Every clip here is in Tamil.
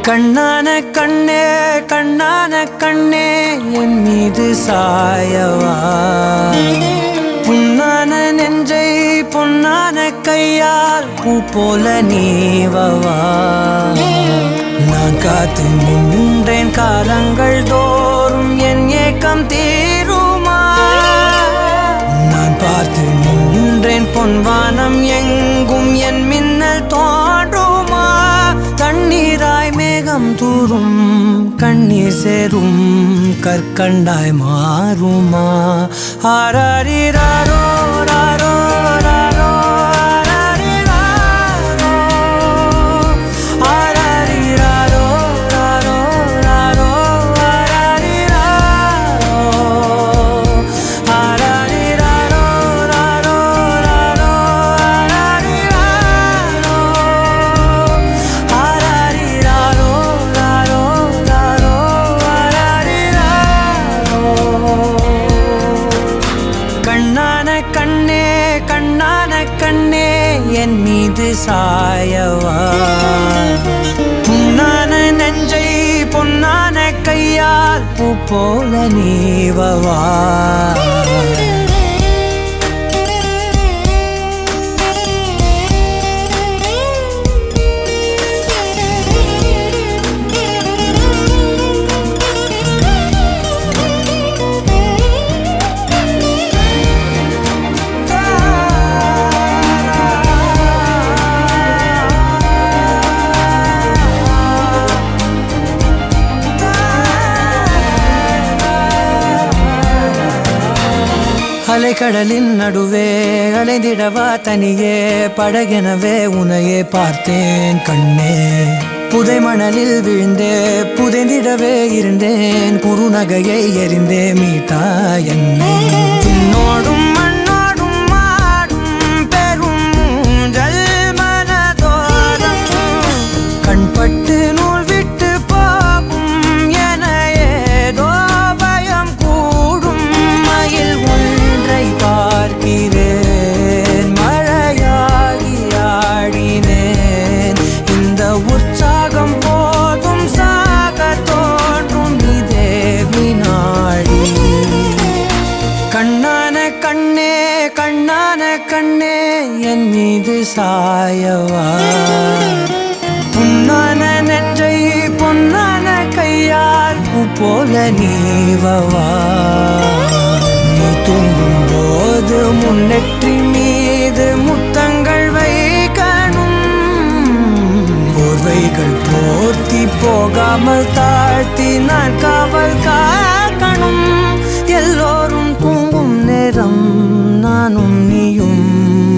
கண்ணான கண்ணே கண்ணான கண்ணே என் மீது சாயவா, புண்ணான நெஞ்சை பொன்னான கையால் பூ போல நீவவா. நான் காத்து நின்றேன் காலங்கள் தோறும் என் ஏக்கம் தீருமா. நான் பார்த்து நின்றேன் பொன்வானம் எங்கும் என் மின்னல் தோன்றுமா. தண்ணீராய் மேகம் தூரும் கண்ணீர் சேரும் கற்கண்டாய் மாறுமா. ஆராரிராரோ ராரோ ராரோ ஆராரிராரோ ராரோ ராரோ ஆராரிராரோ ராரோ ராரோ ஆராரிராரோ ராரோ ராரோ கண்ணான கண்ணே கண்ணான கண்ணே என் மீது சாயவா, புண்ணான நெஞ்சை பொன்னான கையால் பூ போல நீவவா. அலைக்கடலின் நடுவே அலைந்திடவா தனியே படகெனவே உனையே பார்த்தேன் கண்ணே. புதை மணலில் விழுந்தே புதைந்திடவே இருந்தேன், குறுநகையை எறிந்தே மீட்டா என்னை. பின்னோடும் மண்ணோடும் மாடும் பெரும் ஊஞ்சல் மனதோரம் கண்பட்டு நூல் விட்டு போகும் என ஏதோ பயம் கூடும். மயில் பார்க்கிறேன் மழையாகி ஆடினேன், இந்த உற்சாகம் போதும் சாக தோன்றும் இதே வினாடி. கண்ணான கண்ணே கண்ணான கண்ணே என் மீது சாயவா, புண்ணான நெஞ்சை பொன்னான கையால் பூ போல நீவவா. நீ தூங்கும் போது முன்னெற்றி மீது முத்தங்கள் வைக்கணும், போர்வைகள் போர்த்தி போகாமல் தாழ்த்தி நான் காவல் காக்கணும். எல்லோரும் தூங்கும் நேரம் நானும் நீயும்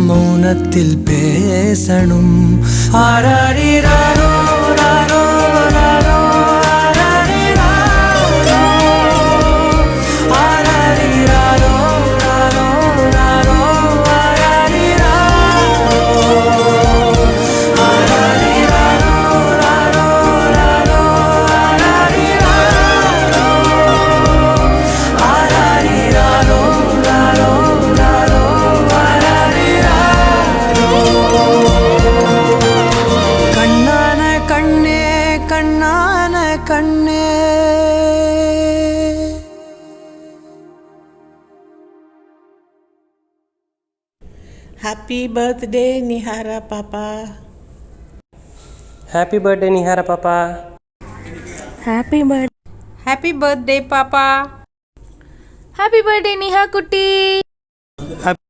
மௌனத்தில் பேசணும். ஆராரிராரோ ராரோ ராரோ கண்ணே. Happy birthday Nihara Papa. Happy birthday Nihara Papa. Happy birthday Papa. Happy birthday Niha Kutti.